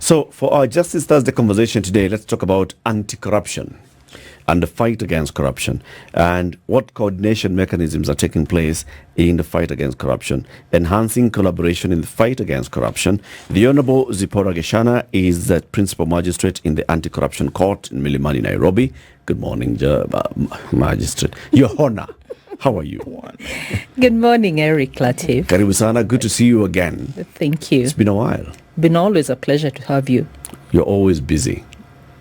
So for our Justice Thursday conversation today, let's talk about anti-corruption and the fight against corruption, and what coordination mechanisms are taking place in the fight against corruption, enhancing collaboration in the fight against corruption. The Honorable Zipporah Gichana is the Principal Magistrate in the Anti-Corruption Court in Milimani, Nairobi. Good morning, Magistrate. Your Honor, how are you? Good morning, Eric Latif. Karibu sana, good to see you again. Thank you. It's been a while. Been always a pleasure to have you. You're always busy.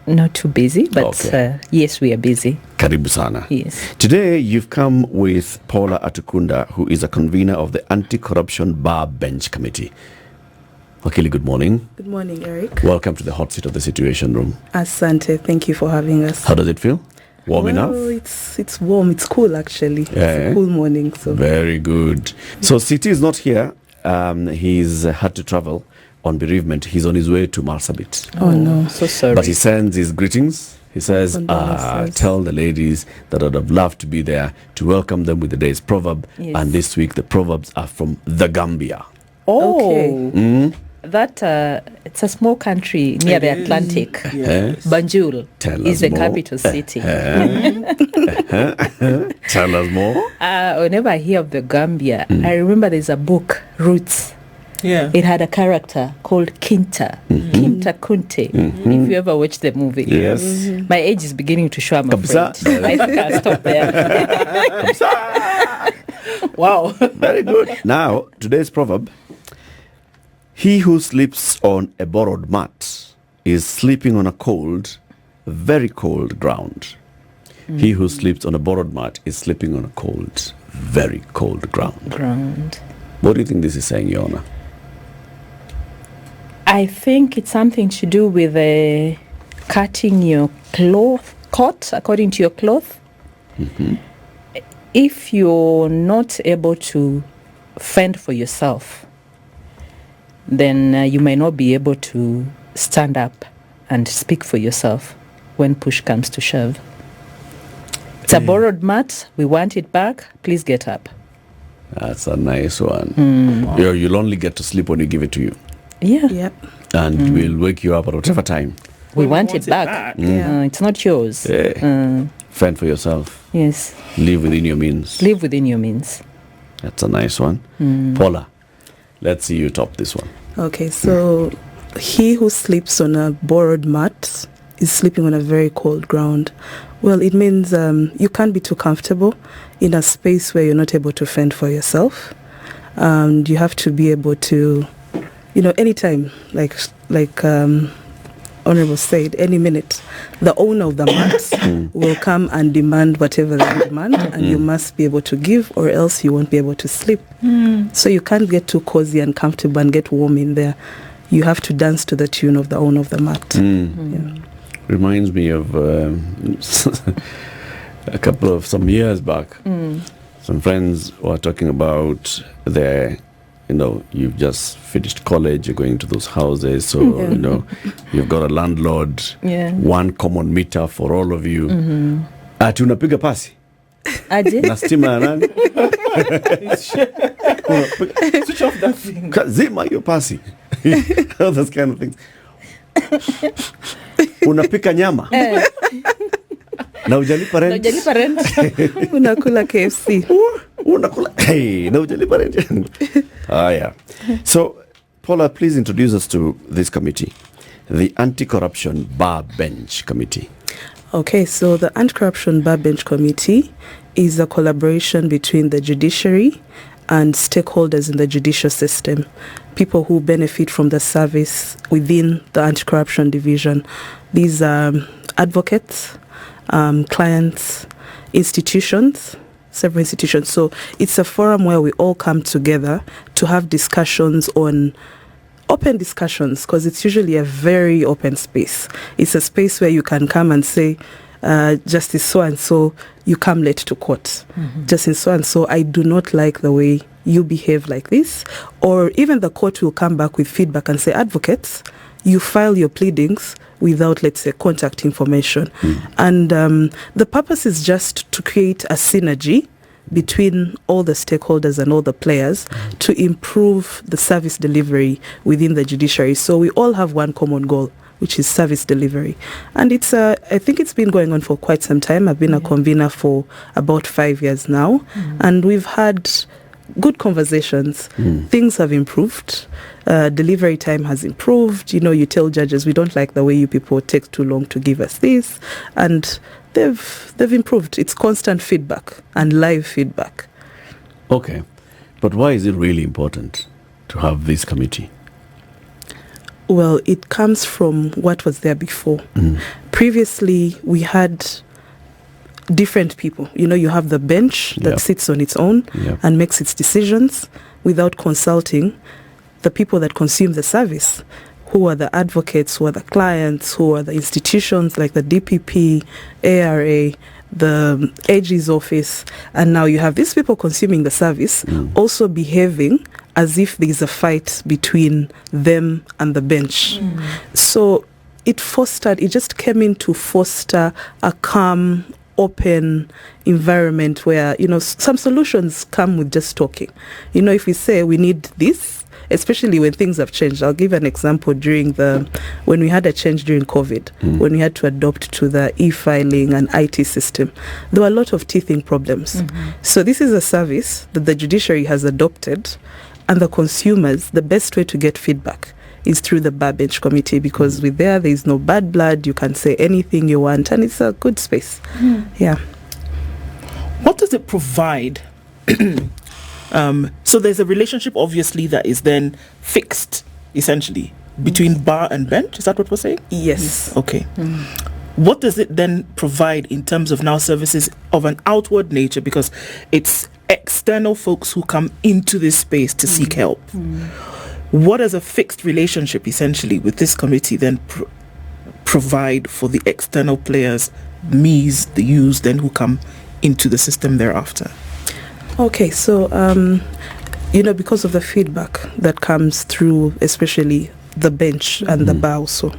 Not too busy, but Okay. yes, we are busy. Karibu sana. Yes. Today, you've come with Paula Atukunda, who is a convener of the Anti-Corruption Bar Bench Committee. Wakili, good morning. Good morning, Eric. Welcome to the hot seat of the Situation Room. Asante, thank you for having us. How does it feel? Warm enough? It's warm. It's cool, actually. It's Yeah. a cool morning. So Very good. So, Siti is not here. He's had to travel on bereavement. He's on his way to Marsabit. Oh, no. So sorry. But he sends his greetings. He says, Condolences. tell the ladies that I'd have loved to be there to welcome them with the day's proverb. Yes. And this week, the proverbs are from the Gambia. Oh, that it's a small country near the Atlantic. Yes. Banjul Tell is us the more. capital city. Tell us more. Whenever I hear of the Gambia, I remember there's a book, Roots. Yeah. It had a character called Kinta, Kinta Kunte. If you ever watch the movie. Yes. My age is beginning to show, I'm Kabisa. afraid. I think I'll stop there. Wow. Very good. Now, today's proverb: he who sleeps on a borrowed mat is sleeping on a cold, very cold ground. He who sleeps on a borrowed mat is sleeping on a cold, very cold ground. What do you think this is saying, Your Honor? I think it's something to do with cutting your coat according to your cloth. If you're not able to fend for yourself, then you may not be able to stand up and speak for yourself when push comes to shove. It's a borrowed mat. We want it back. Please get up. That's a nice one. You'll only get to sleep when we give it to you. Yeah. Yep. And we'll wake you up at whatever time. We want it back. Yeah. It's not yours. Fend for yourself. Yes. Live within your means. Live within your means. That's a nice one. Paula, let's see you top this one. Okay, so he who sleeps on a borrowed mat is sleeping on a very cold ground. Well, it means you can't be too comfortable in a space where you're not able to fend for yourself. You have to be able to, anytime, like Honorable said, any minute, the owner of the mat will come and demand whatever they demand, and you must be able to give, or else you won't be able to sleep. So you can't get too cozy and comfortable and get warm in there. You have to dance to the tune of the owner of the mat. Yeah. Reminds me of some years back. Some friends were talking about you've just finished college, you're going to those houses, so you've got a landlord, one common meter for all of you. Ati unapiga pasi Aje? na stima ya nani? Switch off that thing. Zima hiyo pasi. All those kind of things. Unapika nyama na hujalipa rent. Unakula KFC. Unakula na hujalipa rent. Yeah. So, Paula, please introduce us to this committee, the Anti-Corruption Bar Bench Committee. Okay, so the Anti-Corruption Bar Bench Committee is a collaboration between the judiciary and stakeholders in the judicial system, people who benefit from the service within the anti-corruption division. These are advocates, clients, institutions, several institutions. So it's a forum where we all come together to have discussions on open discussions, because it's usually a very open space. It's a space where you can come and say, Justice so-and-so, you come late to court. Justice so-and-so, I do not like the way you behave like this. Or even the court will come back with feedback and say, advocates, you file your pleadings without, let's say, contact information. And the purpose is just to create a synergy between all the stakeholders and all the players to improve the service delivery within the judiciary. So we all have one common goal, which is service delivery. And it's I think it's been going on for quite some time. I've been a convener for about 5 years now, and we've had good conversations. Things have improved. Delivery time has improved. You tell judges, we don't like the way you people take too long to give us this, and they've improved. It's constant feedback and live feedback. Okay, but why is it really important to have this committee? Well, it comes from what was there before. Previously, we had different people. You have the bench that sits on its own and makes its decisions without consulting the people that consume the service, who are the advocates, who are the clients, who are the institutions like the DPP, ARA, the AG's office. And now you have these people consuming the service also behaving as if there's a fight between them and the bench. So it just came in to foster a calm, open environment where, some solutions come with just talking. If we say we need this, especially when things have changed. I'll give an example when we had a change during COVID, when we had to adopt to the e-filing and IT system. There were a lot of teething problems. So this is a service that the judiciary has adopted, and the consumers, the best way to get feedback is through the bar bench committee, because there is no bad blood. You can say anything you want, and it's a good space. Yeah. What does it provide? So there's a relationship, obviously, that is then fixed, essentially, between bar and bench. Is that what we're saying? Yes. Okay. What does it then provide in terms of now services of an outward nature? Because it's external folks who come into this space to seek help. What does a fixed relationship, essentially, with this committee then provide for the external players, me's, the you's, then who come into the system thereafter? Okay, so, because of the feedback that comes through, especially the bench and the bar also,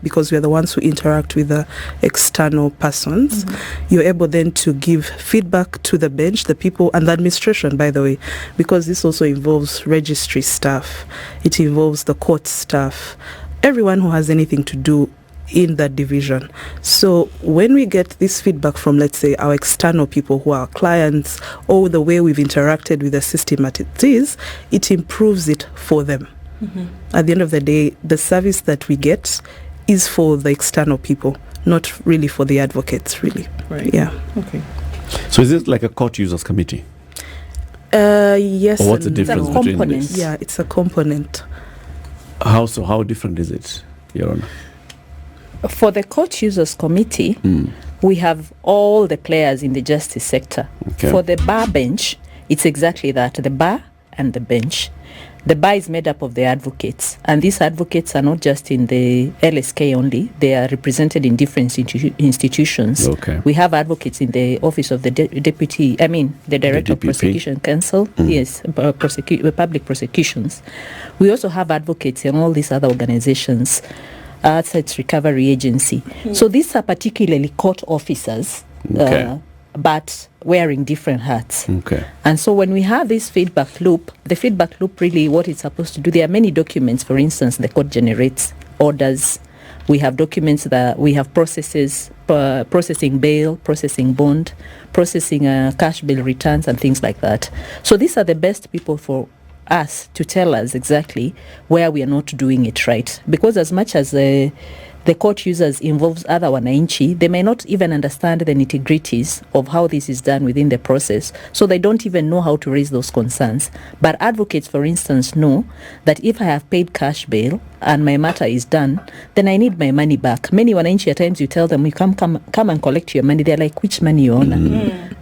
because we are the ones who interact with the external persons, you're able then to give feedback to the bench, the people, and the administration, by the way, because this also involves registry staff, it involves the court staff, everyone who has anything to do in that division. So when we get this feedback from, let's say, our external people who are clients, or the way we've interacted with the system as it is, it improves it for them. At the end of the day, the service that we get is for the external people, not really for the advocates, really. Right. Yeah. Okay. So is it like a court users committee? Yes. Or what's the difference It's a between component. this? Yeah, it's a component. How different is it, Your Honor? For the court users committee, we have all the players in the justice sector. Okay. For the bar bench, it's exactly that, the bar and the bench. The bar is made up of the advocates, and these advocates are not just in the LSK only, they are represented in different institutions. Okay. We have advocates in the office of the the Director of DPP. Prosecution Council, public prosecutions. We also have advocates in all these other organizations, Assets Recovery Agency. So these are particularly court officers, but wearing different hats. Okay. And so when we have this feedback loop, the feedback loop really what it's supposed to do, there are many documents. For instance, the court generates orders. We have documents that we have processes, processing bail, processing bond, processing cash bill returns and things like that. So these are the best people for us to tell us exactly where we are not doing it right. Because as much as the court users involves other wananchi, they may not even understand the nitty-gritties of how this is done within the process, so they don't even know how to raise those concerns. But advocates, for instance, know that if I have paid cash bail and my matter is done, then I need my money back. Many wananchi, at times you tell them, you come and collect your money. They're like, which money you own?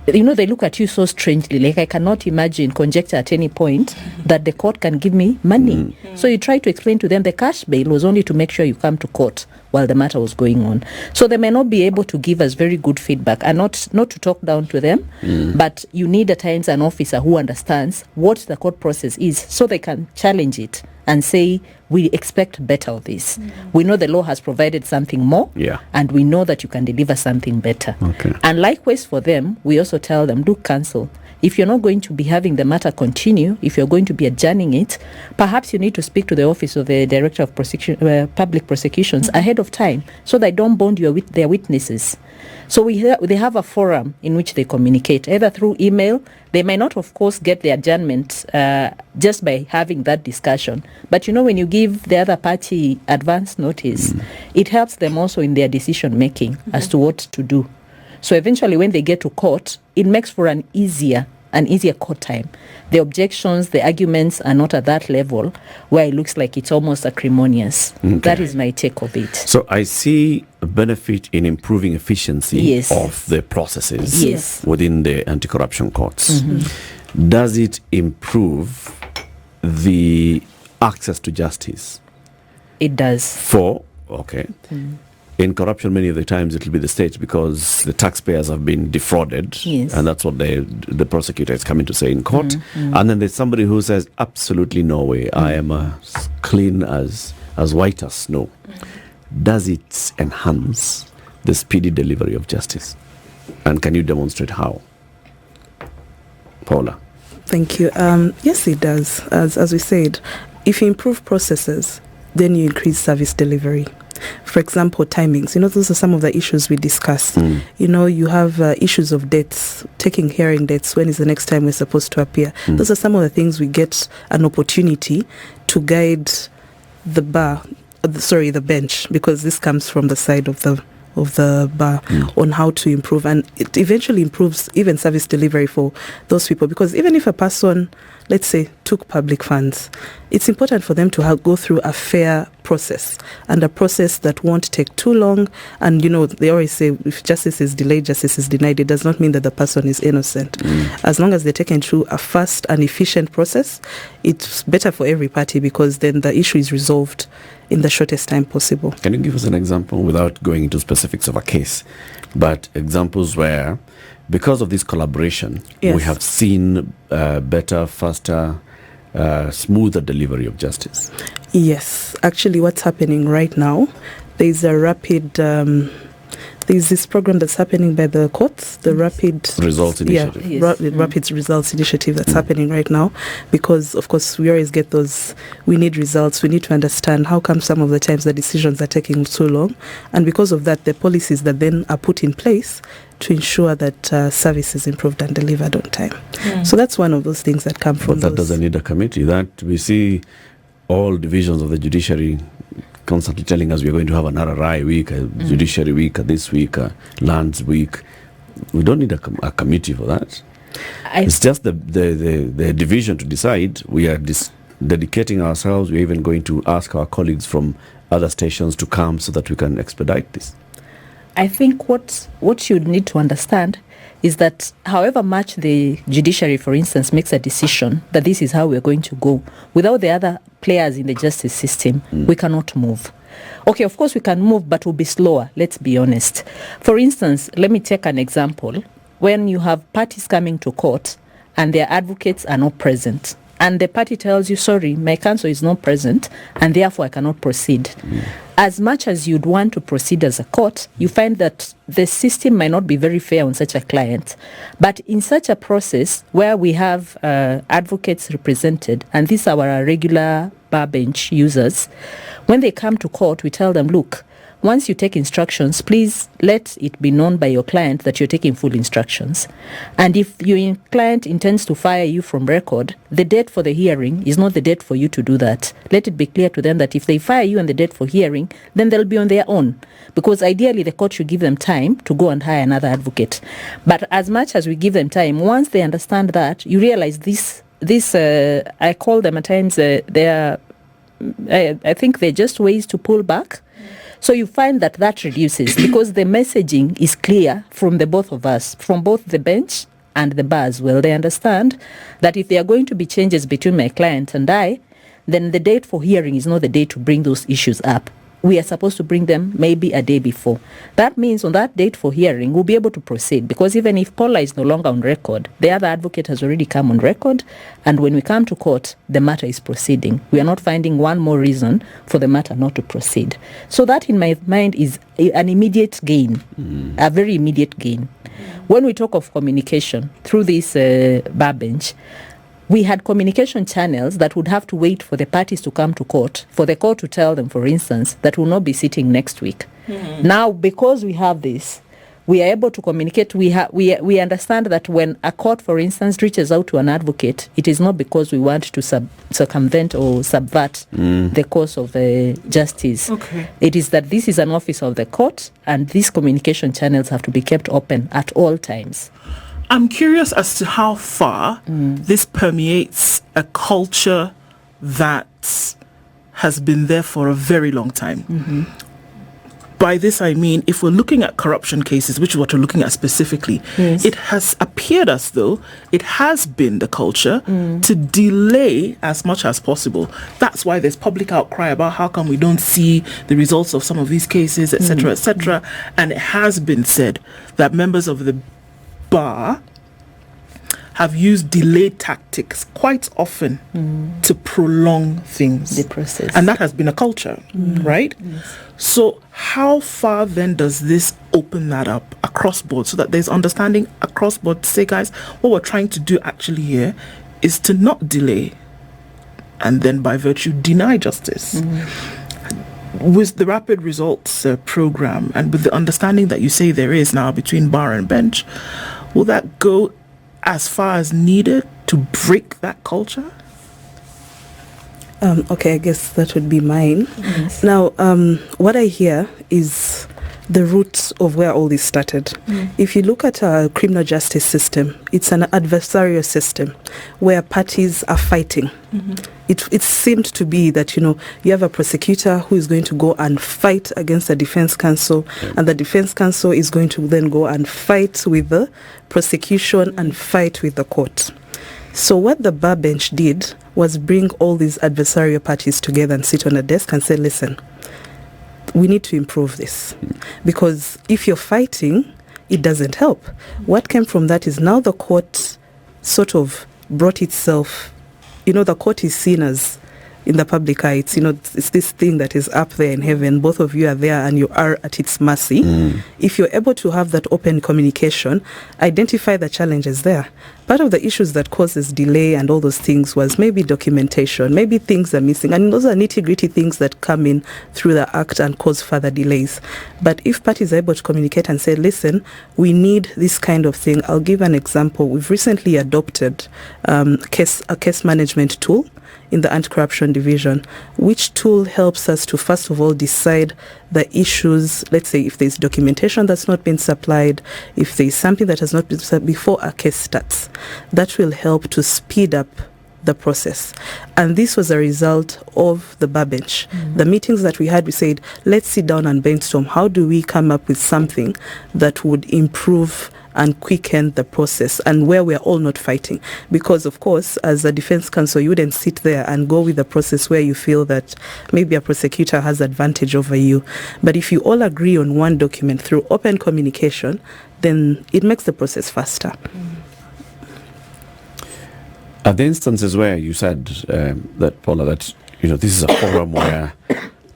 They look at you so strangely, like I cannot imagine, conjecture at any point that the court can give me money. So you try to explain to them the cash bail was only to make sure you come to court while the matter was going on. So they may not be able to give us very good feedback, and not to talk down to them, but you need at times an officer who understands what the court process is, so they can challenge it and say, we expect better of this. We know the law has provided something more, Yeah. and we know that you can deliver something better. Okay. And likewise for them, we also tell them, look, counsel, if you're not going to be having the matter continue, if you're going to be adjourning it, perhaps you need to speak to the office of the Director of Public Prosecutions ahead of time, so they don't bond their witnesses. So they have a forum in which they communicate, either through email. They may not, of course, get the adjournment just by having that discussion. But when you give the other party advance notice, it helps them also in their decision making as to what to do. So eventually when they get to court, it makes for an easier court time. The objections, the arguments are not at that level where it looks like it's almost acrimonious. Okay. That is my take of it. So I see a benefit in improving efficiency Yes. of the processes Yes. within the anti-corruption courts. Does it improve the access to justice? It does. In corruption, many of the times it will be the state, because the taxpayers have been defrauded, Yes. and that's what the prosecutor is coming to say in court. And then there's somebody who says, absolutely no way, I am as clean as white as snow. Does it enhance the speedy delivery of justice? And can you demonstrate how? Paula. Thank you. Yes, it does. As we said, if you improve processes, then you increase service delivery. For example, timings. Those are some of the issues we discussed. You have issues of dates, taking hearing dates. When is the next time we're supposed to appear? Those are some of the things we get an opportunity to guide the bench, because this comes from the side of the bar on how to improve, and it eventually improves even service delivery for those people, because even if a person, let's say, took public funds, it's important for them to go through a fair process, and a process that won't take too long. And they always say, if justice is delayed, justice is denied. It does not mean that the person is innocent. As long as they're taken through a fast and efficient process, it's better for every party, because then the issue is resolved in the shortest time possible. Can you give us an example, without going into specifics of a case, but examples where, because of this collaboration, Yes. we have seen better, faster, smoother delivery of justice? Yes, actually what's happening right now, there's a rapid there's this program that's happening by the courts, the Rapid Results Initiative. Yes. Rapid Results Initiative that's happening right now, because of course we always get those, we need results, we need to understand how come some of the times the decisions are taking so long, and because of that, the policies that then are put in place to ensure that service is improved and delivered on time. So that's one of those things that come from But that those. doesn't need a committee. That we see all divisions of the judiciary constantly telling us we're going to have an RRI week, a judiciary week, this week, a lands week. We don't need a committee for that. It's just the division to decide. We are dedicating ourselves. We're even going to ask our colleagues from other stations to come so that we can expedite this. I think what you need to understand is that however much the judiciary, for instance, makes a decision that this is how we're going to go, without the other players in the justice system, we cannot move. Okay, of course we can move, but we'll be slower, let's be honest. For instance, let me take an example. When you have parties coming to court and their advocates are not present, and the party tells you, sorry, my counsel is not present, and therefore I cannot proceed. As much as you'd want to proceed as a court, you find that the system might not be very fair on such a client. But in such a process where we have advocates represented, and these are our regular bar bench users, when they come to court, we tell them, look, once you take instructions, please let it be known by your client that you're taking full instructions. And if your client intends to fire you from record, the date for the hearing is not the date for you to do that. Let it be clear to them that if they fire you on the date for hearing, then they'll be on their own. Because ideally, the court should give them time to go and hire another advocate. But as much as we give them time, once they understand that, you realize this I call them at times, I think they're just ways to pull back. So you find that reduces because the messaging is clear from the both of us, from both the bench and the bar as well. They understand that if there are going to be changes between my client and I, then the date for hearing is not the date to bring those issues up. we are supposed to bring them maybe a day before. That means on that date for hearing, we'll be able to proceed, because even if Paula is no longer on record, the other advocate has already come on record, and when we come to court, the matter is proceeding. We are not finding one more reason for the matter not to proceed. So that, in my mind, is an immediate gain, a very immediate gain. When we talk of communication through this bar bench, we had communication channels that would have to wait for the parties to come to court, for the court to tell them, for instance, that we'll not be sitting next week. Now, because we have this, we are able to communicate. We understand that when a court, for instance, reaches out to an advocate, it is not because we want to circumvent or subvert the course of justice. Okay. It is that this is an office of the court, and these communication channels have to be kept open at all times. I'm curious as to how far this permeates a culture that has been there for a very long time. By this I mean, if we're looking at corruption cases, which is what we're looking at specifically, Yes. it has appeared as though it has been the culture to delay as much as possible. That's why there's public outcry about how come we don't see the results of some of these cases, etc., etc. And it has been said that members of the bar have used delay tactics quite often to prolong things. The process. And that has been a culture, right? Yes. So how far then does this open that up across board so that there's understanding across board to say, guys, what we're trying to do actually here is to not delay and then by virtue deny justice. With the rapid results program and with the understanding that you say there is now between bar and bench, will that go as far as needed to break that culture? Okay, I guess that would be mine. Yes. Now, what I hear is the roots of where all this started. If you look at our criminal justice system, it's an adversarial system where parties are fighting. It seemed to be that, you have a prosecutor who is going to go and fight against the defense counsel, and the defense counsel is going to then go and fight with the prosecution and fight with the court. So what the bar bench did was bring all these adversarial parties together and sit on a desk and say, listen, we need to improve this. Because if you're fighting, it doesn't help. What came from that is now the court sort of brought itself, the court is seen as, in the public eye, it's this thing that is up there in heaven. Both of you are there and you are at its mercy. If you're able to have that open communication, identify the challenges there. Part of the issues that causes delay and all those things was maybe documentation, maybe things are missing. And those are nitty-gritty things that come in through the act and cause further delays. But if parties are able to communicate and say, listen, we need this kind of thing. I'll give an example. We've recently adopted a case management tool in the anti-corruption division, which tool helps us to, first of all, decide the issues. Let's say if there's documentation that's not been supplied, if there's something that has not been supplied before a case starts, that will help to speed up the process. And this was a result of the bar bench. The meetings that we had, we said, let's sit down and brainstorm. How do we come up with something that would improve and quicken the process, and where we're all not fighting? Because, of course, as a defense counsel, you wouldn't sit there and go with a process where you feel that maybe a prosecutor has advantage over you. But if you all agree on one document through open communication, then it makes the process faster. Are there instances where you said that, Paula, that this is a forum where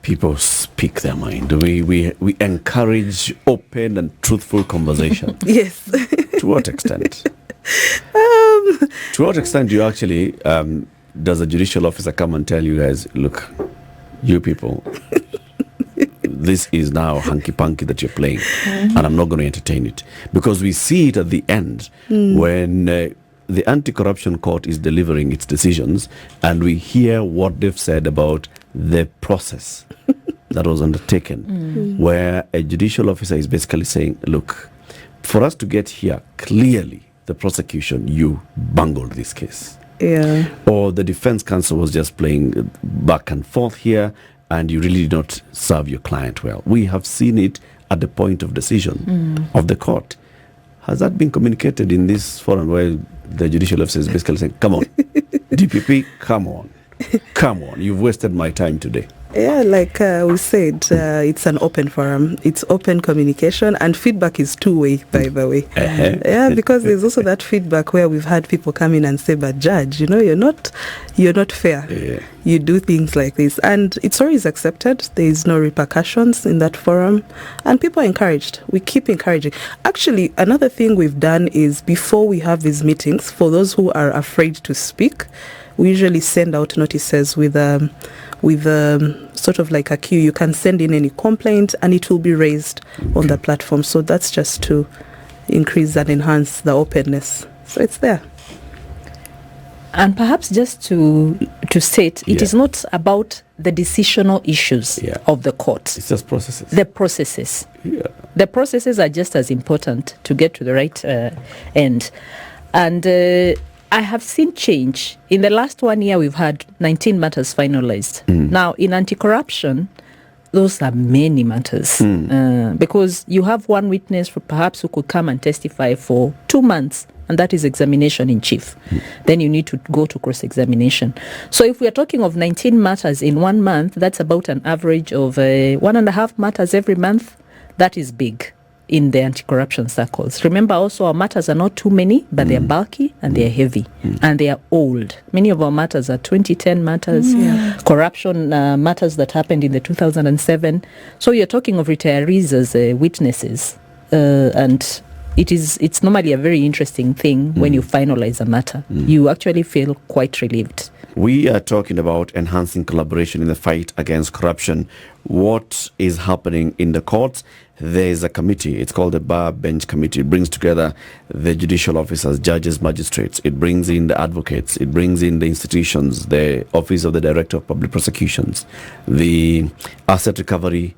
people speak their mind? We encourage open and truthful conversation. Yes. To what extent? To what extent do you actually does a judicial officer come and tell you guys, look, you people, this is now hanky-panky that you're playing, and I'm not going to entertain it? Because we see it at the end when the anti-corruption court is delivering its decisions, and we hear what they've said about the process that was undertaken, where a judicial officer is basically saying, look, for us to get here, clearly the prosecution, you bungled this case. Yeah. Or the defense counsel was just playing back and forth here, and you really did not serve your client well. We have seen it at the point of decision of the court. Has that been communicated in this forum where the judicial officer is basically saying, come on, DPP, come on? Come on, you've wasted my time today. Yeah, like we said, it's an open forum. It's open communication, and feedback is two-way, by the way. Yeah, because there's also that feedback where we've had people come in and say, "But judge, you're not fair. Yeah. You do things like this," and it's always accepted. There is no repercussions in that forum, and people are encouraged. We keep encouraging. Actually, another thing we've done is before we have these meetings, for those who are afraid to speak, we usually send out notices with sort of like a queue. You can send in any complaint and it will be raised on the platform. So that's just to increase and enhance the openness. So it's there. And perhaps just to state, it is not about the decisional issues of the court. It's just processes. The processes. Yeah. The processes are just as important to get to the right end. And I have seen change. In the last 1 year, we've had 19 matters finalized. Now, in anti-corruption, those are many matters because you have one witness perhaps who could come and testify for 2 months, and that is examination in chief. Then you need to go to cross-examination. So if we are talking of 19 matters in 1 month, that's about an average of 1.5 matters every month. That is big in the anti-corruption circles. Remember also, our matters are not too many, but they are bulky and they are heavy and they are old. Many of our matters are 2010 matters, corruption matters that happened in the 2007. So you're talking of retirees as witnesses, and it's normally a very interesting thing when you finalize a matter. You actually feel quite relieved. We are talking about enhancing collaboration in the fight against corruption. What is happening in the courts? There is a committee. It's called the Bar Bench Committee. It brings together the judicial officers, judges, magistrates. It brings in the advocates. It brings in the institutions, the Office of the Director of Public Prosecutions, the Asset Recovery.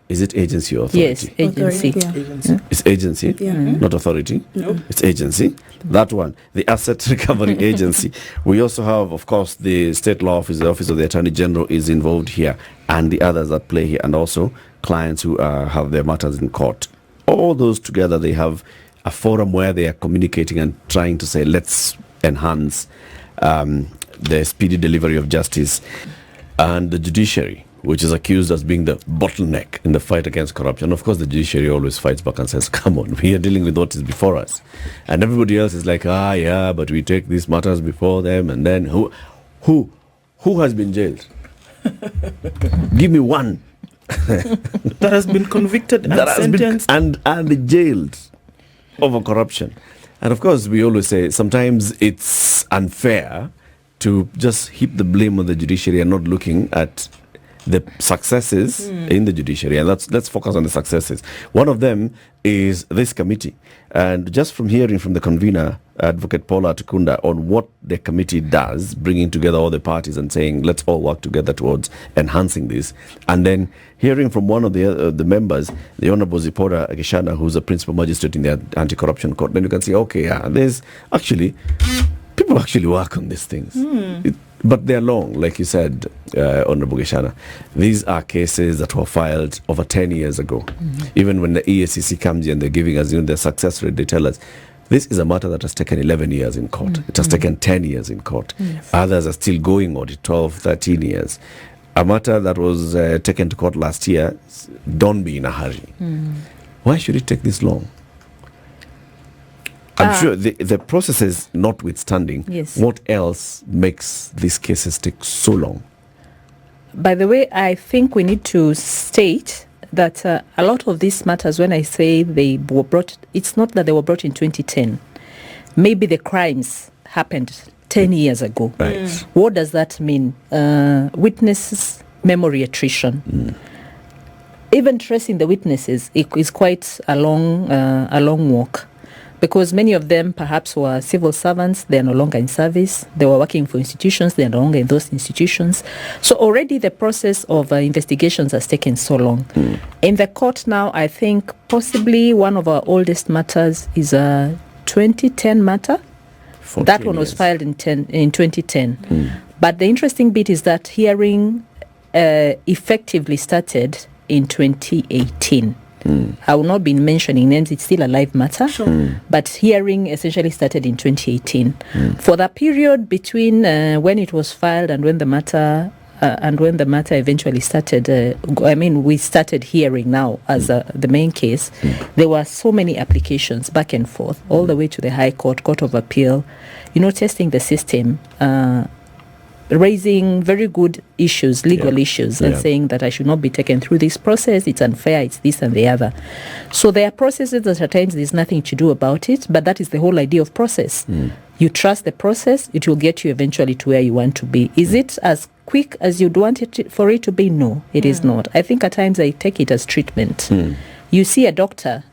Is it agency or authority? Yes, agency. Agency. It's agency, not authority. No. It's agency. That one, the Asset Recovery Agency. We also have, of course, the State Law Office, the Office of the Attorney General is involved here, and the others that play here, and also clients who have their matters in court. All those together, they have a forum where they are communicating and trying to say, let's enhance the speedy delivery of justice. And the judiciary, which is accused as being the bottleneck in the fight against corruption. Of course, the judiciary always fights back and says, come on, we are dealing with what is before us. And everybody else is like, but we take these matters before them. And then who has been jailed? Give me one. That has been convicted and sentenced. And jailed over corruption. And of course, we always say sometimes it's unfair to just heap the blame on the judiciary and not looking at the successes in the judiciary. And let's focus on the successes. One of them is this committee. And just from hearing from the convener, Advocate Paula Atukunda, on what the committee does, bringing together all the parties and saying, let's all work together towards enhancing this. And then hearing from one of the members, the Honorable Zipporah, Gichana, who's a principal magistrate in the anti-corruption court, then you can say, there's actually, people actually work on these things. But they're long, like you said, Honorable Gichana. These are cases that were filed over 10 years ago. Even when the EACC comes here and they're giving us their success rate, they tell us, this is a matter that has taken 11 years in court. It has taken 10 years in court. Yes. Others are still going on 12, 13 years. A matter that was taken to court last year, don't be in a hurry. Why should it take this long? I'm sure the processes notwithstanding, what else makes these cases take so long? By the way, I think we need to state that a lot of these matters, when I say they were brought, it's not that they were brought in 2010. Maybe the crimes happened 10 years ago. Right. What does that mean? Witnesses, memory attrition. Even tracing the witnesses is quite a long walk. Because many of them perhaps were civil servants, they are no longer in service. They were working for institutions, they are no longer in those institutions. So already the process of investigations has taken so long. In the court now, I think possibly one of our oldest matters is a 2010 matter. That one was filed in 2010. But the interesting bit is that hearing effectively started in 2018. I will not be mentioning names, it's still a live matter. Sure. But hearing essentially started in 2018. For the period between when it was filed and when the matter eventually started, we started hearing now as the main case, there were so many applications back and forth, all the way to the High Court, Court of Appeal, testing the system, raising very good issues, legal issues, and saying that I should not be taken through this process, it's unfair, it's this and the other. So there are processes that at times there's nothing to do about it, but that is the whole idea of process. You trust the process, it will get you eventually to where you want to be. Is it as quick as you'd want it for it to be? No, it is not. I think at times I take it as treatment. You see a doctor,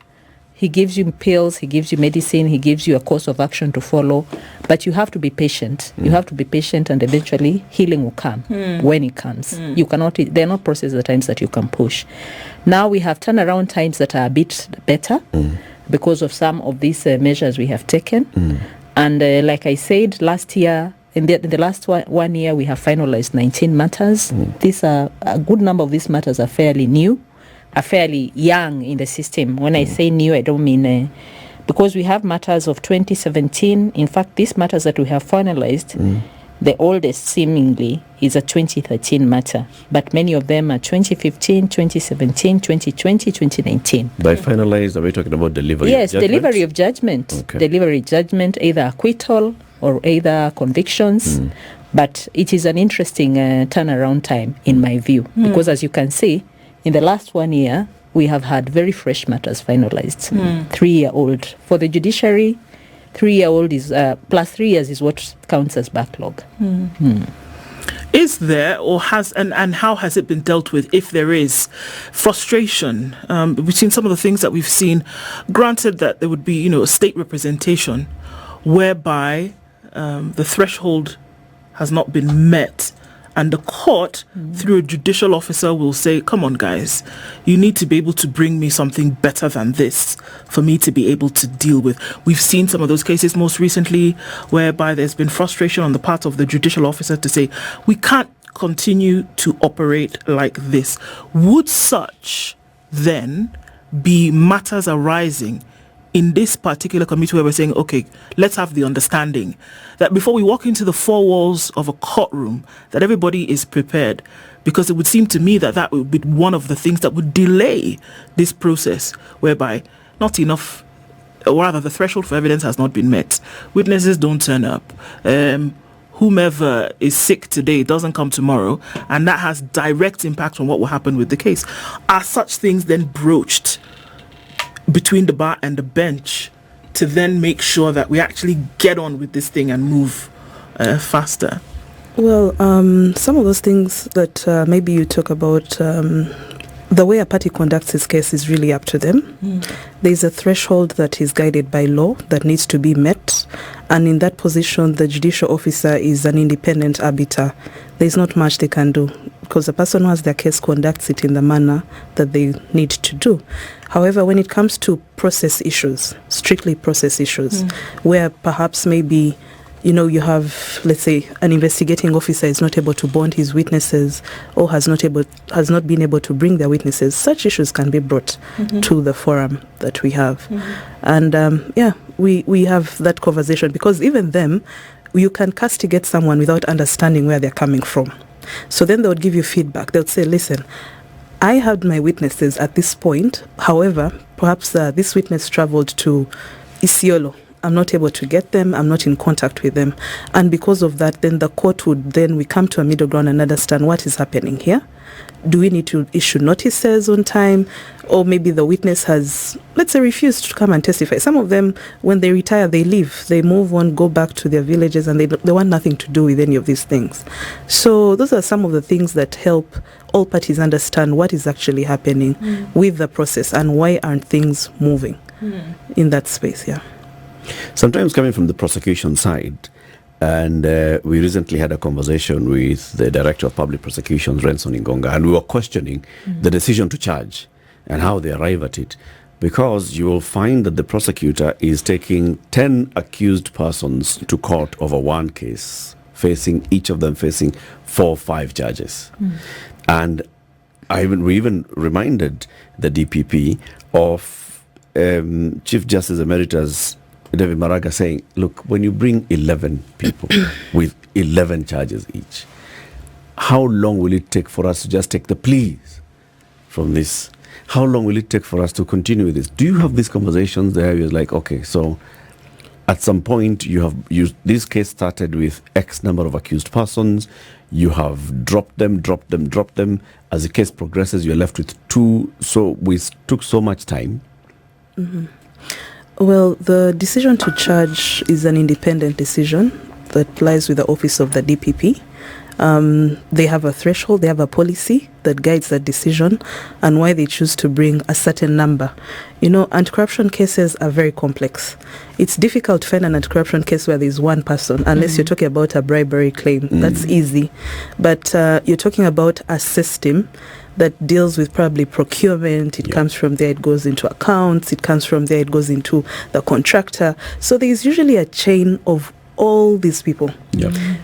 he gives you pills, he gives you medicine, he gives you a course of action to follow, but you have to be patient. You have to be patient, and eventually healing will come when it comes. You cannot, there are not processes at times that you can push. Now we have turnaround times that are a bit better because of some of these measures we have taken. And like I said, last year, in the last one year, we have finalized 19 matters. These are, a good number of these matters are fairly new, are fairly young in the system. When I say new, I don't mean because we have matters of 2017. In fact, these matters that we have finalized, the oldest seemingly is a 2013 matter, but many of them are 2015, 2017, 2020, 2019. By finalized, are we talking about delivery? Yes, of judgment? delivery of judgment. Okay. Delivery judgment, either acquittal or either convictions. But it is an interesting turnaround time, in my view, because as you can see, in the last 1 year, we have had very fresh matters finalized. 3-year-old. For the judiciary, 3-year-old is plus 3 years is what counts as backlog. Is there, or has, and how has it been dealt with, if there is frustration between some of the things that we've seen? Granted that there would be, a state representation whereby the threshold has not been met, and the court, through a judicial officer, will say, come on, guys, you need to be able to bring me something better than this for me to be able to deal with. We've seen some of those cases most recently whereby there's been frustration on the part of the judicial officer to say, we can't continue to operate like this. Would such then be matters arising in this particular committee where we're saying, okay, let's have the understanding that before we walk into the four walls of a courtroom, that everybody is prepared? Because it would seem to me that that would be one of the things that would delay this process, whereby not enough, or rather the threshold for evidence has not been met. Witnesses don't turn up. Whomever is sick today doesn't come tomorrow, and that has direct impact on what will happen with the case. Are such things then broached between the bar and the bench to then make sure that we actually get on with this thing and move faster? Well, some of those things that maybe you talk about, the way a party conducts his case is really up to them. There's a threshold that is guided by law that needs to be met, and in that position, the judicial officer is an independent arbiter. There's not much they can do, because the person who has their case conducts it in the manner that they need to do. However, when it comes to process issues, strictly process issues, where perhaps maybe, you have, let's say, an investigating officer is not able to bond his witnesses or has not been able to bring their witnesses, such issues can be brought to the forum that we have. And we have that conversation, because even them, you can castigate someone without understanding where they're coming from. So then they would give you feedback. They would say, listen, I had my witnesses at this point. However, perhaps this witness traveled to Isiolo. I'm not able to get them. I'm not in contact with them. And because of that, then the court we come to a middle ground and understand what is happening here. Do we need to issue notices on time? Or maybe the witness has, let's say, refused to come and testify. Some of them, when they retire, they leave. They move on, go back to their villages, and they want nothing to do with any of these things. So those are some of the things that help all parties understand what is actually happening with the process and why aren't things moving in that space, Sometimes coming from the prosecution side, and we recently had a conversation with the Director of Public Prosecutions, Renson Ingonga, and we were questioning the decision to charge and how they arrive at it. Because you will find that the prosecutor is taking 10 accused persons to court over one case, each of them facing 4 or 5 judges. And we even reminded the DPP of Chief Justice Emeritus David Maraga saying, look, when you bring 11 people with 11 charges each, how long will it take for us to just take the pleas from this? How long will it take for us to continue with this? Do you have these conversations there? You're like, okay, so at some point this case started with X number of accused persons. You have dropped them. As the case progresses, you're left with 2. So we took so much time. Mm-hmm. Well, the decision to charge is an independent decision that lies with the office of the DPP. They have a threshold, they have a policy that guides that decision and why they choose to bring a certain number. You know, anti-corruption cases are very complex. It's difficult to find an anti-corruption case where there's one person, unless you're talking about a bribery claim. That's easy. But you're talking about a system that deals with probably procurement. It comes from there, it goes into accounts. It comes from there, it goes into the contractor. So there's usually a chain of all these people.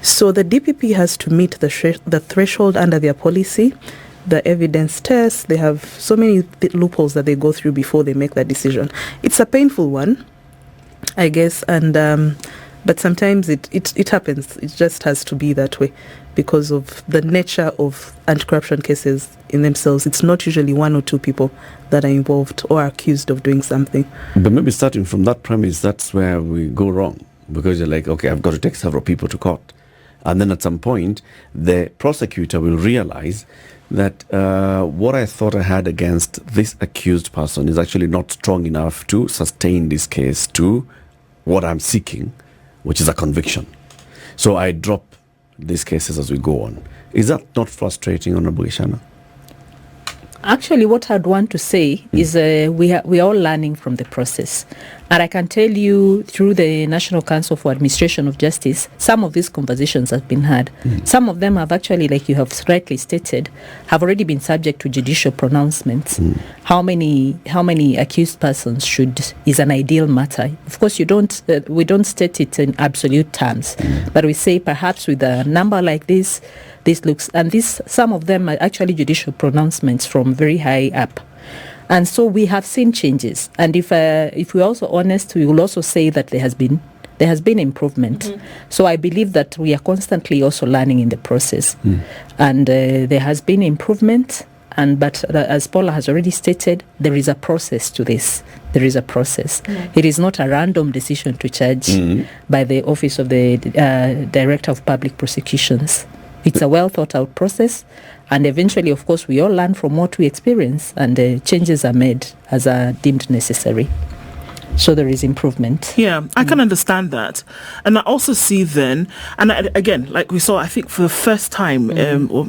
So the DPP has to meet the threshold under their policy, the evidence tests. They have so many loopholes that they go through before they make that decision. It's a painful one, I guess, and but sometimes it happens. It just has to be that way because of the nature of anti-corruption cases in themselves. It's not usually 1 or 2 people that are involved or accused of doing something. But maybe starting from that premise, that's where we go wrong. Because you're like, okay, I've got to take several people to court. And then at some point, the prosecutor will realize that what I thought I had against this accused person is actually not strong enough to sustain this case to what I'm seeking, which is a conviction. So I drop these cases as we go on. Is that not frustrating, Honorable Gichana? Actually, what I'd want to say is we are all learning from the process. And I can tell you through the National Council for Administration of Justice, some of these conversations have been had. Some of them have actually, like you have rightly stated, have already been subject to judicial pronouncements. How many accused persons is an ideal matter. Of course, we don't state it in absolute terms, but we say perhaps with a number like this looks, and some of them are actually judicial pronouncements from very high up. And so we have seen changes. And if we're also honest, we will also say that there has been improvement. So I believe that we are constantly also learning in the process. And there has been improvement. But as Paula has already stated, there is a process to this. There is a process. It is not a random decision to charge by the Office of the Director of Public Prosecutions. It's a well thought out process. And eventually, of course, we all learn from what we experience, and changes are made as are deemed necessary. So there is improvement. Yeah, I can understand that. And I also see then, and again, like we saw, I think for the first time, or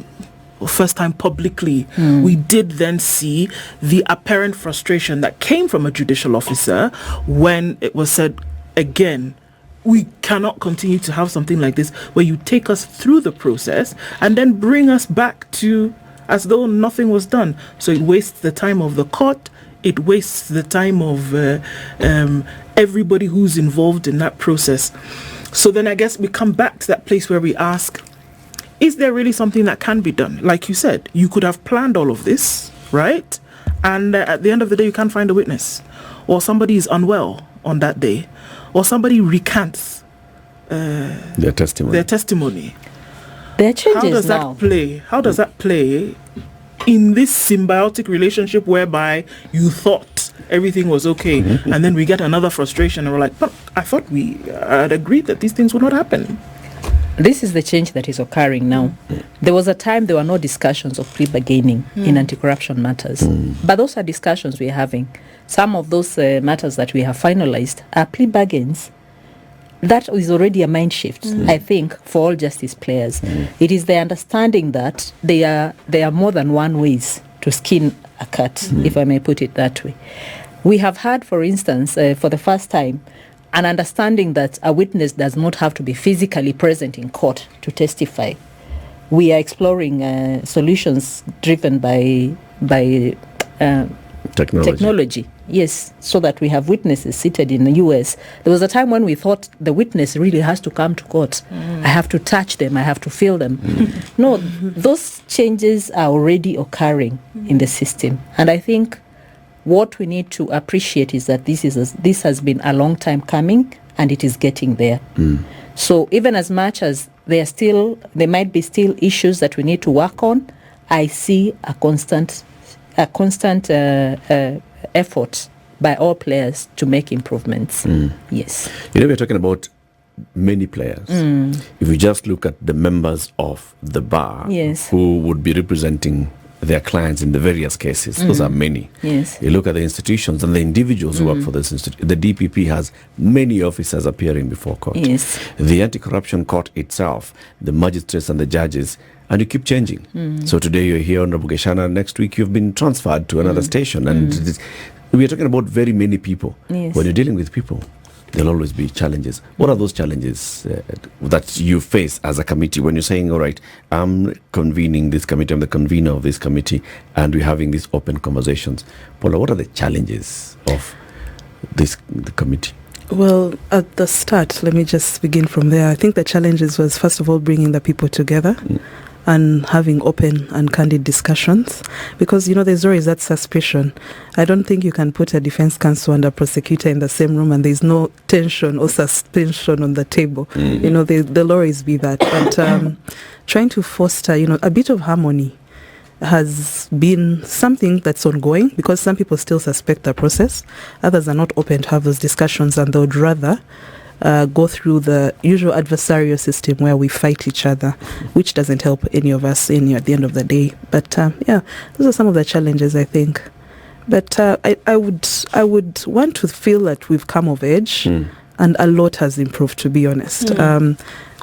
first time publicly, we did then see the apparent frustration that came from a judicial officer when it was said, again, we cannot continue to have something like this where you take us through the process and then bring us back to as though nothing was done. So it wastes the time of the court. It wastes the time of everybody who's involved in that process. So then I guess we come back to that place where we ask, is there really something that can be done? Like you said, you could have planned all of this, right? And at the end of the day, you can't find a witness. Or somebody is unwell on that day. Or somebody recants their testimony. There are changes now. How does that play in this symbiotic relationship whereby you thought everything was okay, and then we get another frustration and we're like, but I thought we had agreed that these things would not happen. This is the change that is occurring now. There was a time there were no discussions of plea bargaining in anti-corruption matters. But those are discussions we are having. Some of those matters that we have finalized are plea bargains. That is already a mind shift, I think, for all justice players. It is the understanding that there are more than one ways to skin a cat, if I may put it that way. We have had, for instance, for the first time, an understanding that a witness does not have to be physically present in court to testify. We are exploring solutions driven by technology. Yes, so that we have witnesses seated in the US. There was a time when we thought the witness really has to come to court. I have to touch them, I have to feel them. No, those changes are already occurring in the system. And I think what we need to appreciate is that this has been a long time coming, and it is getting there. So even as much as there might be still issues that we need to work on, I see a constant effort by all players to make improvements. Yes. We're talking about many players. If we just look at the members of the bar who would be representing their clients in the various cases, those are many. Yes. You look at the institutions and the individuals who work for this institution. The DPP has many officers appearing before court. Yes. The anti-corruption court itself, the magistrates and the judges, and you keep changing. So today you're here, Honorable Gichana. Next week you've been transferred to another station. And we are talking about very many people. Yes. When you're dealing with people, there'll always be challenges. What are those challenges that you face as a committee when you're saying, all right, I'm convening this committee, I'm the convener of this committee, and we're having these open conversations? Paula, what are the challenges of the committee? Well, at the start, let me just begin from there. I think the challenges was, first of all, bringing the people together and having open and candid discussions, because there's always that suspicion. I don't think you can put a defense counsel and a prosecutor in the same room and there's no tension or suspension on the table. There'll always be that. But trying to foster a bit of harmony has been something that's ongoing, because some people still suspect the process, others are not open to have those discussions, and they would rather go through the usual adversarial system where we fight each other, which doesn't help any of us at the end of the day. But those are some of the challenges, I think. But I would want to feel that we've come of age, and a lot has improved, to be honest.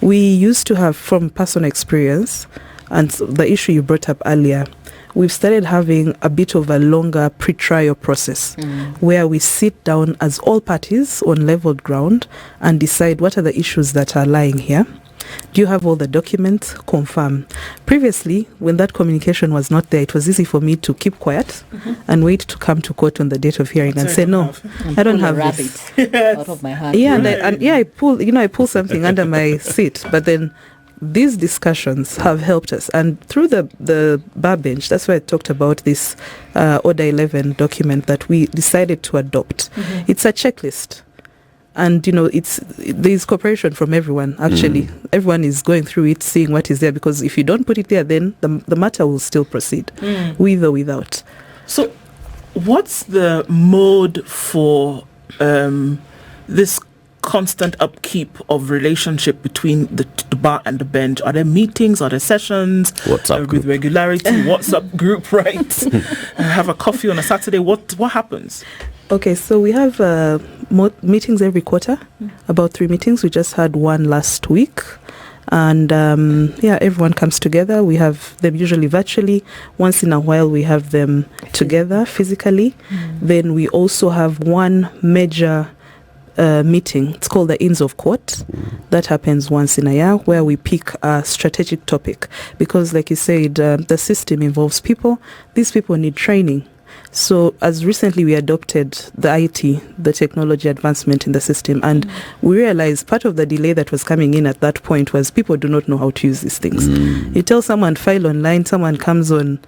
We used to have, from personal experience, and the issue you brought up earlier, we've started having a bit of a longer pre-trial process where we sit down as all parties on leveled ground and decide what are the issues that are lying here. Do you have all the documents? Confirm. Previously, when that communication was not there, it was easy for me to keep quiet and wait to come to court on the date of hearing and say, no, I don't have this. Out of my heart. Yeah, I pull something under my seat, but then these discussions have helped us, and through the bar bench, that's why I talked about this Order 11 document that we decided to adopt. It's a checklist, and there's cooperation from everyone. Actually, everyone is going through it, seeing what is there, because if you don't put it there, then the matter will still proceed, with or without. So, what's the mode for this constant upkeep of relationship between the bar and the bench? Are there meetings? Are there sessions? WhatsApp with group. regularity? WhatsApp group, right? Have a coffee on a Saturday. What happens? Okay, so we have meetings every quarter, about 3 meetings. We just had one last week. And everyone comes together. We have them usually virtually. Once in a while, we have them together physically. Then we also have one major meeting. It's called the Inns of Court. That happens once in a year, where we pick a strategic topic, because like you said, the system involves people. These people need training. So as recently we adopted the IT, the technology advancement in the system, and we realized part of the delay that was coming in at that point was people do not know how to use these things. You tell someone file online, someone comes on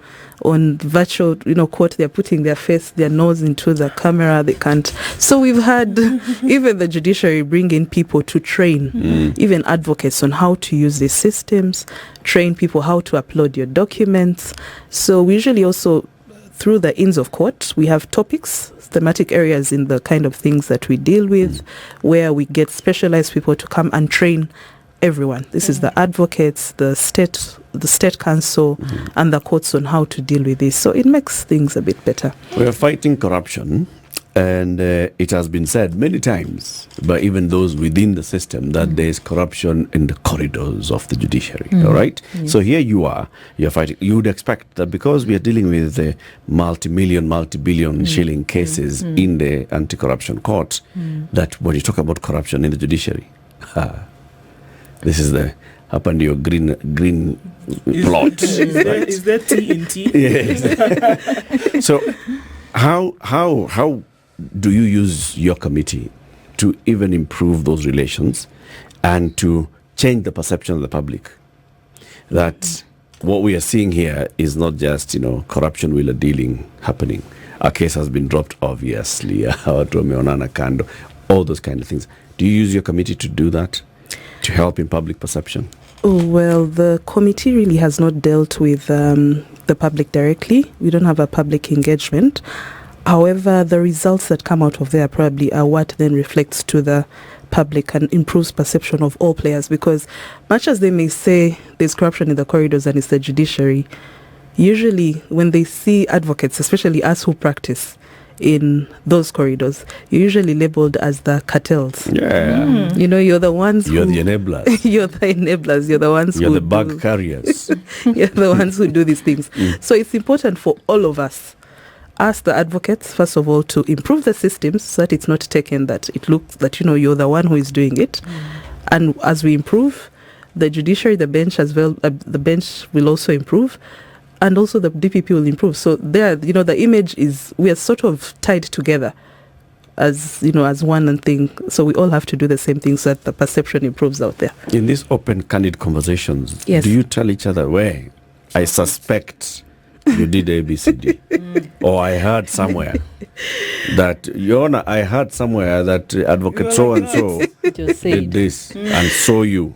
virtual court, they're putting their nose into the camera, they can't. So we've had even the judiciary bring in people to train, even advocates, on how to use these systems, train people how to upload your documents. So we usually also, through the Inns of Court, we have topics, thematic areas in the kind of things that we deal with, where we get specialized people to come and train everyone. This is the advocates, the state council, and the courts on how to deal with this. So it makes things a bit better. We are fighting corruption, and it has been said many times by even those within the system that there is corruption in the corridors of the judiciary. All right? So here you're fighting. You would expect that because we are dealing with the multi-billion shilling cases in the anti-corruption court, that when you talk about corruption in the judiciary, this is the up under your green plot. Is there tea in tea? Yes. So How do you use your committee to even improve those relations and to change the perception of the public that what we are seeing here is not just, corruption wheeler dealing happening. A case has been dropped, obviously, all those kind of things. Do you use your committee to do that, to help in public perception? Oh, well, the committee really has not dealt with the public directly. We don't have a public engagement. However, the results that come out of there probably are what then reflects to the public and improves perception of all players, because much as they may say there's corruption in the corridors and it's the judiciary, usually when they see advocates, especially us who practice in those corridors, you're usually labeled as the cartels. Yeah. You're the ones You're the enablers. You're the enablers. You're the ones You're who the bag carriers. You're the ones who do these things. So it's important for all of us, the advocates, first of all, to improve the systems so that it's not taken that it looks that, you're the one who is doing it. And as we improve, the judiciary, the bench as well, the bench will also improve. And also the DPP will improve. So there, the image is, we are sort of tied together as one thing. So we all have to do the same thing so that the perception improves out there. In these open, candid conversations, Yes. do you tell each other, where I suspect you did ABCD? Or I heard somewhere that, Your Honor, Advocate so-and-so did this and saw you.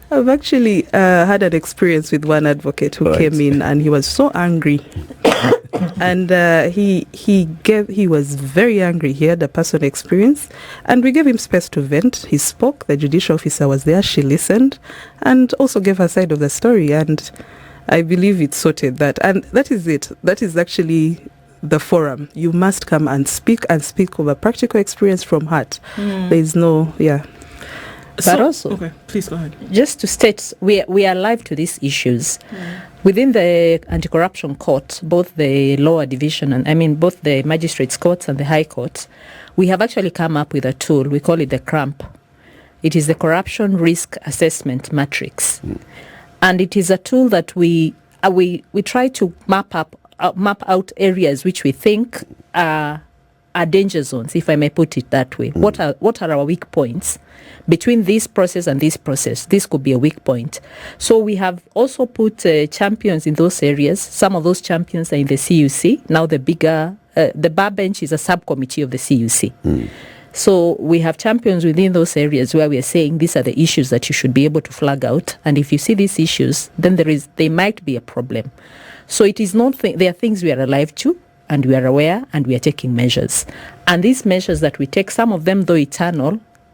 I've actually had an experience with one advocate who came in and he was so angry. And he was very angry. He had a personal experience and we gave him space to vent. He spoke, the judicial officer was there, she listened and also gave her side of the story, and I believe it sorted that. And that is it. That is actually the forum. You must come and speak of a practical experience from heart. There is no, But also, okay, please go ahead. Just to state, we are alive to these issues. Within the anti-corruption court, both the lower division and both the magistrates courts and the high court, we have actually come up with a tool. We call it the CRAMP. It is the Corruption Risk Assessment Matrix, and it is a tool that we try to map out areas which we think are danger zones, if I may put it that way. What are our weak points? Between this process and this process, this could be a weak point. So we have also put champions in those areas. Some of those champions are in the CUC. Now the bar bench is a subcommittee of the CUC. So we have champions within those areas where we are saying these are the issues that you should be able to flag out. And if you see these issues, then there might be a problem. So it is not, there are things we are alive to, and we are aware, and we are taking measures. And these measures that we take, some of them, though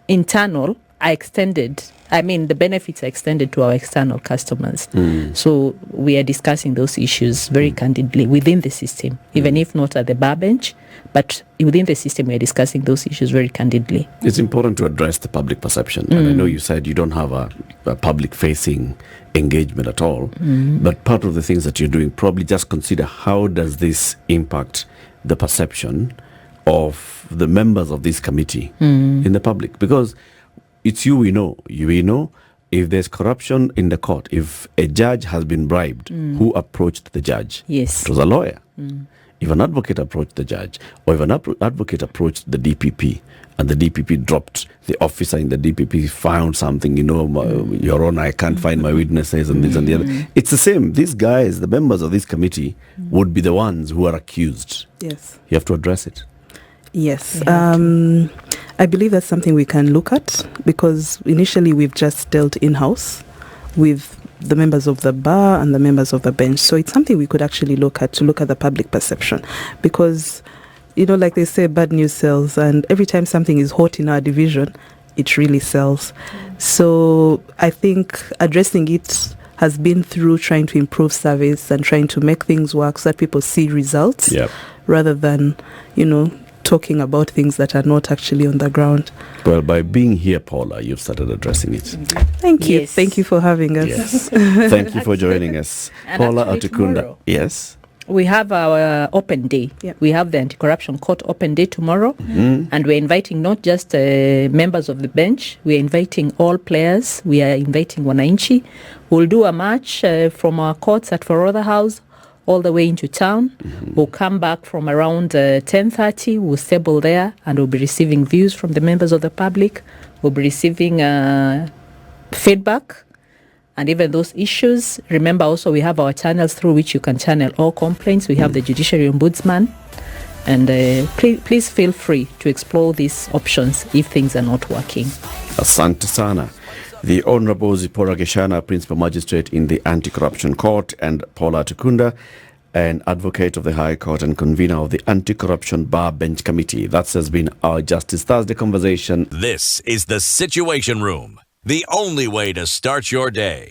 internal, are extended. The benefits are extended to our external customers. So we are discussing those issues very candidly within the system, even if not at the bar bench, but within the system we are discussing those issues very candidly. It's important to address the public perception. And I know you said you don't have a public-facing engagement at all, but part of the things that you're doing, probably just consider how does this impact the perception of the members of this committee in the public, because it's we know if there's corruption in the court, if a judge has been bribed, who approached the judge? Yes. It was a lawyer. If an advocate approached the judge, or if an advocate approached the DPP and the DPP dropped, the officer in the DPP found something, Your Honor, I can't find my witnesses and this and the other. It's the same. These guys, the members of this committee, would be the ones who are accused. Yes. You have to address it. Yes. I believe that's something we can look at, because initially we've just dealt in-house with the members of the bar and the members of the bench. So it's something we could actually look at, to look at the public perception, because, like they say, bad news sells, and every time something is hot in our division, it really sells. So I think addressing it has been through trying to improve service and trying to make things work so that people see results, rather than, talking about things that are not actually on the ground. Well, by being here, Paula, you've started addressing it. Thank you. Yes. Thank you for having us. Yes. Thank you for joining us. Paula Atukunda. Tomorrow, Yes. we have our open day. Yep. We have the anti-corruption court open day tomorrow, and we're inviting not just members of the bench, we're inviting all players, we are inviting Wananchi. We'll do a march from our courts at Forodha House all the way into town. We'll come back from around 10:30. We'll stable there, and we'll be receiving views from the members of the public. We'll be receiving feedback and even those issues. Remember also we have our channels through which you can channel all complaints. We have the Judiciary Ombudsman, and please feel free to explore these options if things are not working. Asante sana. The Honorable Zipporah Gichana, Principal Magistrate in the Anti-Corruption Court, and Paula Atukunda, an advocate of the High Court and convener of the Anti-Corruption Bar Bench Committee. That has been our Justice Thursday conversation. This is the Situation Room, the only way to start your day.